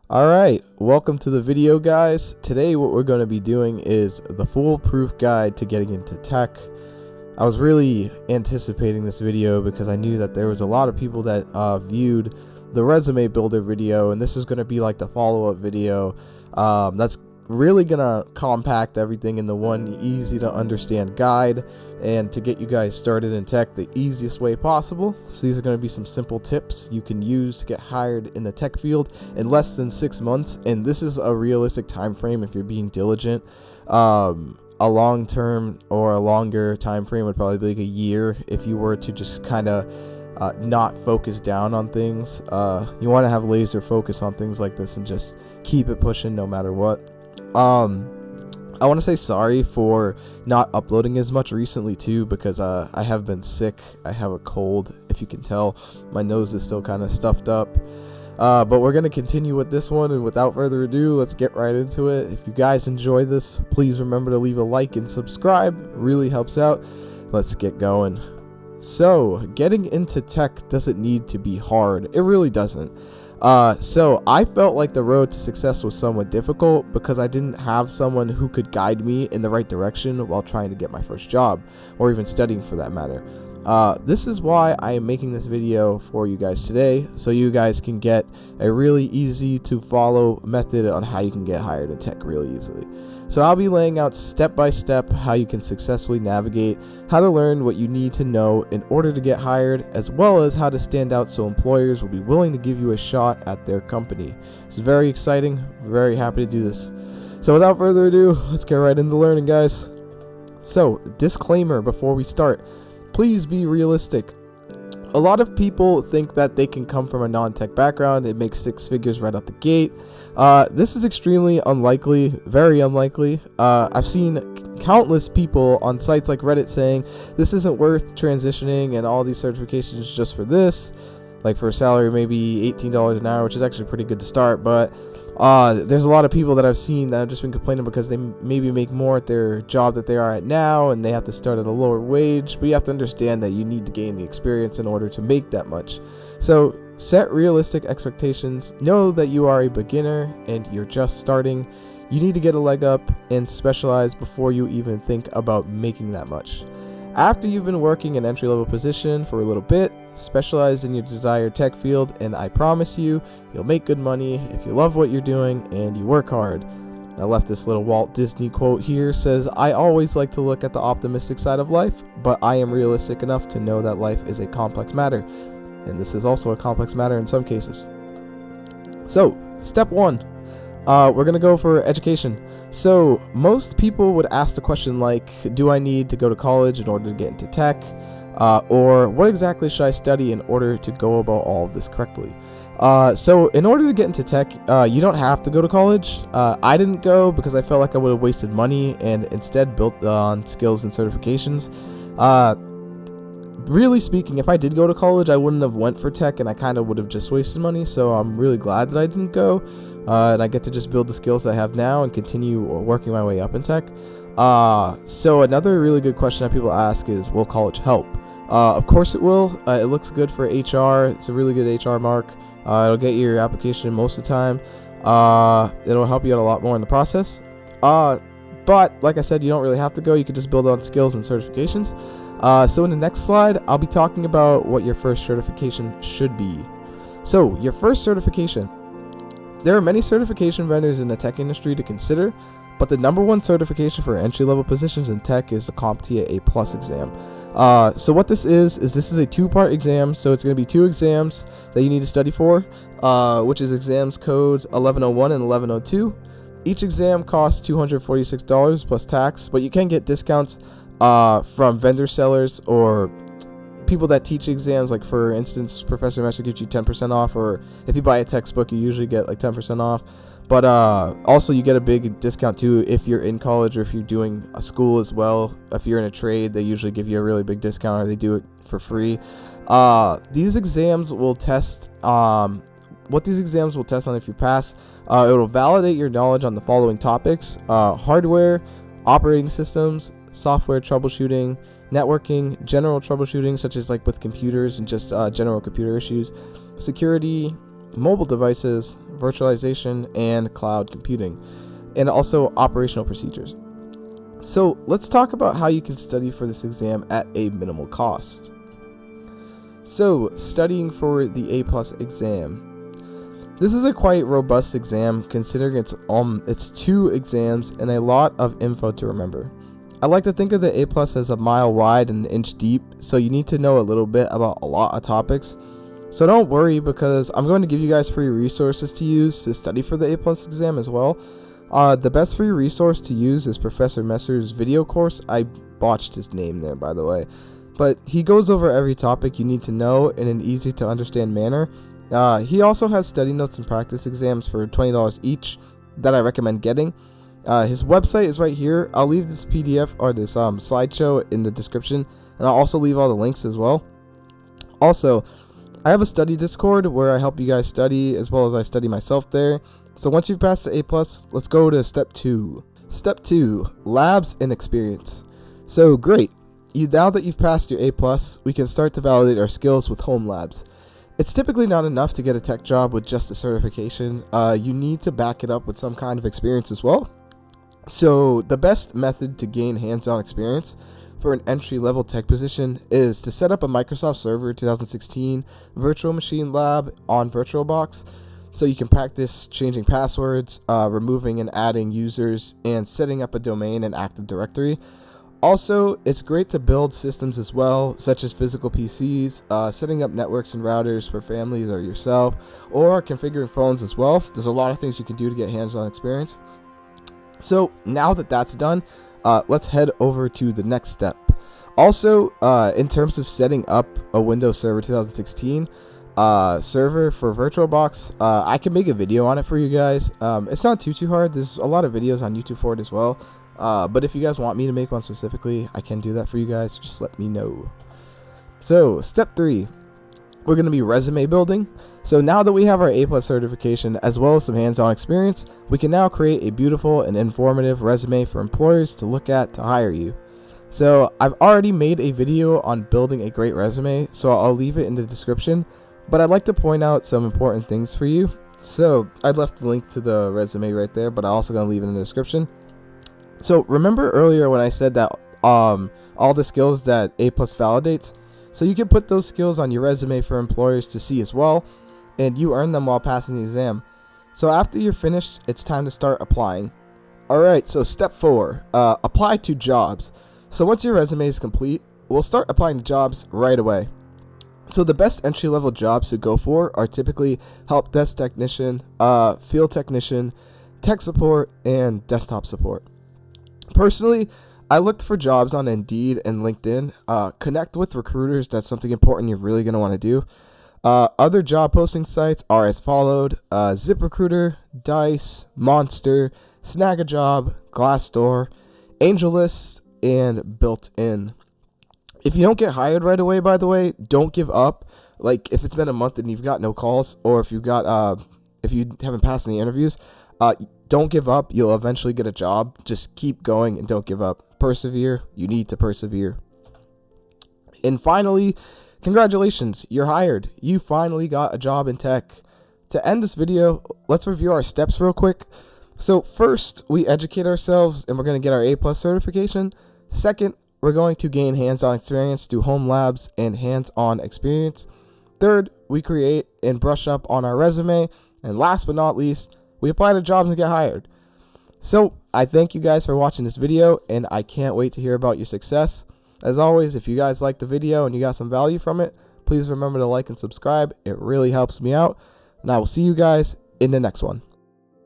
Alright, welcome to the video, guys. Today what we're going to be doing is the foolproof guide to getting into tech. I was really anticipating this video because I knew that there was a lot of people that viewed the resume builder video, and this was going to be like the follow-up video that's really gonna compact everything into one easy to understand guide and to get you guys started in tech the easiest way possible. So these are going to be some simple tips you can use to get hired in the tech field in less than 6 months, and this is a realistic time frame if you're being diligent. A long term or a longer time frame would probably be like a year if you were to just kind of not focus down on things. You want to have laser focus on things like this and just keep it pushing no matter what. I want to say sorry for not uploading as much recently too, because I have been sick. I have a cold, if you can tell. My nose is still kind of stuffed up. But we're going to continue with this one, and without further ado, let's get right into it. If you guys enjoy this, please remember to leave a like and subscribe. It really helps out. Let's get going. So, getting into tech doesn't need to be hard. It really doesn't. So I felt like the road to success was somewhat difficult because I didn't have someone who could guide me in the right direction while trying to get my first job, or even studying for that matter. This is why I am making this video for you guys today, so you guys can get a really easy to follow method on how you can get hired in tech really easily. So I'll be laying out step by step how you can successfully navigate, how to learn what you need to know in order to get hired, as well as how to stand out so employers will be willing to give you a shot at their company. This is very exciting. Very happy to do this. So without further ado, let's get right into learning, guys. So, disclaimer before we start. Please be realistic. A lot of people think that they can come from a non-tech background and make 6 figures right out the gate. This is extremely unlikely, very unlikely. I've seen countless people on sites like Reddit saying this isn't worth transitioning and all these certifications just for this, like for a salary maybe $18 an hour, which is actually pretty good to start. But there's a lot of people that I've seen that have just been complaining because they maybe make more at their job that they are at now, and they have to start at a lower wage. But you have to understand that you need to gain the experience in order to make that much. So set realistic expectations. Know that you are a beginner and you're just starting. You need to get a leg up and specialize before you even think about making that much. After you've been working an entry-level position for a little bit, specialize in your desired tech field, and I promise you, you'll make good money if you love what you're doing and you work hard. I left this little Walt Disney quote here. Says, I always like to look at the optimistic side of life, but I am realistic enough to know that life is a complex matter. And this is also a complex matter in some cases. So, step 1. We're going to go for education. So most people would ask the question like, do I need to go to college in order to get into tech? Or what exactly should I study in order to go about all of this correctly? So in order to get into tech, you don't have to go to college. I didn't go because I felt like I would have wasted money and instead built on skills and certifications. Really speaking, if I did go to college, I wouldn't have went for tech, and I kind of would have just wasted money. So I'm really glad that I didn't go, and I get to just build the skills that I have now and continue working my way up in tech. So another really good question that people ask is, will college help? Of course it will. It looks good for HR. It's a really good HR mark. It'll get your application most of the time. It'll help you out a lot more in the process. But like I said, you don't really have to go. You could just build on skills and certifications. So in the next slide, I'll be talking about what your first certification should be. So your first certification. There are many certification vendors in the tech industry to consider, but the #1 certification for entry-level positions in tech is the CompTIA A+ exam. So what this is this is a 2-part exam. So it's going to be 2 exams that you need to study for, which is exams codes 1101 and 1102. Each exam costs $246 plus tax, but you can get discounts from vendor sellers or people that teach exams. Like for instance, Professor Messer gives you 10% off, or if you buy a textbook, you usually get like 10% off. But also you get a big discount too if you're in college or if you're doing a school as well. If you're in a trade, they usually give you a really big discount, or they do it for free. These exams will test what these exams will test on if you pass. It will validate your knowledge on the following topics: hardware, operating systems, software troubleshooting, networking, general troubleshooting, such as like with computers and just general computer issues, security, mobile devices, virtualization, and cloud computing, and also operational procedures. So let's talk about how you can study for this exam at a minimal cost. So, studying for the A+ exam. This is a quite robust exam considering it's 2 exams and a lot of info to remember. I like to think of the A+ as a mile wide and an inch deep, so you need to know a little bit about a lot of topics. So don't worry, because I'm going to give you guys free resources to use to study for the A+ exam as well. The best free resource to use is Professor Messer's video course. I botched his name there, by the way. But he goes over every topic you need to know in an easy to understand manner. He also has study notes and practice exams for $20 each that I recommend getting. His website is right here. I'll leave this PDF or this slideshow in the description, and I'll also leave all the links as well. Also, I have a study Discord where I help you guys study as well as I study myself there. So once you've passed the A+, let's go to step 2. Step 2, labs and experience. So great. Now that you've passed your A+, we can start to validate our skills with home labs. It's typically not enough to get a tech job with just a certification. You need to back it up with some kind of experience as well. So the best method to gain hands-on experience for an entry-level tech position is to set up a Microsoft Server 2016 virtual machine lab on VirtualBox, so you can practice changing passwords, removing and adding users, and setting up a domain and Active Directory. Also, it's great to build systems as well, such as physical PCs, setting up networks and routers for families or yourself, or configuring phones as well. There's a lot of things you can do to get hands-on experience. So now that that's done, let's head over to the next step. Also, in terms of setting up a Windows Server 2016 server for VirtualBox, I can make a video on it for you guys. It's not too hard. There's a lot of videos on YouTube for it as well. But if you guys want me to make one specifically, I can do that for you guys. Just let me know. So, step 3, we're going to be resume building. So now that we have our A+ certification as well as some hands-on experience, we can now create a beautiful and informative resume for employers to look at to hire you. So I've already made a video on building a great resume, so I'll leave it in the description. But I'd like to point out some important things for you. So I left the link to the resume right there, but I'm also going to leave it in the description. So remember earlier when I said that all the skills that A+ validates? So you can put those skills on your resume for employers to see as well, and you earn them while passing the exam. So after you're finished, it's time to start applying. Alright, so step 4, apply to jobs. So once your resume is complete, we'll start applying to jobs right away. So the best entry-level jobs to go for are typically help desk technician, field technician, tech support, and desktop support. Personally, I looked for jobs on Indeed and LinkedIn. Connect with recruiters. That's something important you're really going to want to do. Other job posting sites are as followed: ZipRecruiter, Dice, Monster, Snagajob, Glassdoor, AngelList, and Built-in. If you don't get hired right away, by the way, don't give up. Like, if it's been a month and you've got no calls, or if you haven't passed any interviews, don't give up. You'll eventually get a job. Just keep going and don't give up. Persevere. You need to persevere. And finally, congratulations, you're hired. You finally got a job in tech. To end this video, let's review our steps real quick. So first, we educate ourselves and we're going to get our A+ certification. Second, we're going to gain hands-on experience through home labs and hands-on experience. Third, we create and brush up on our resume. And last but not least, we apply to jobs and get hired. So I thank you guys for watching this video, and I can't wait to hear about your success. As always, if you guys like the video and you got some value from it, please remember to like and subscribe. It really helps me out. And I will see you guys in the next one.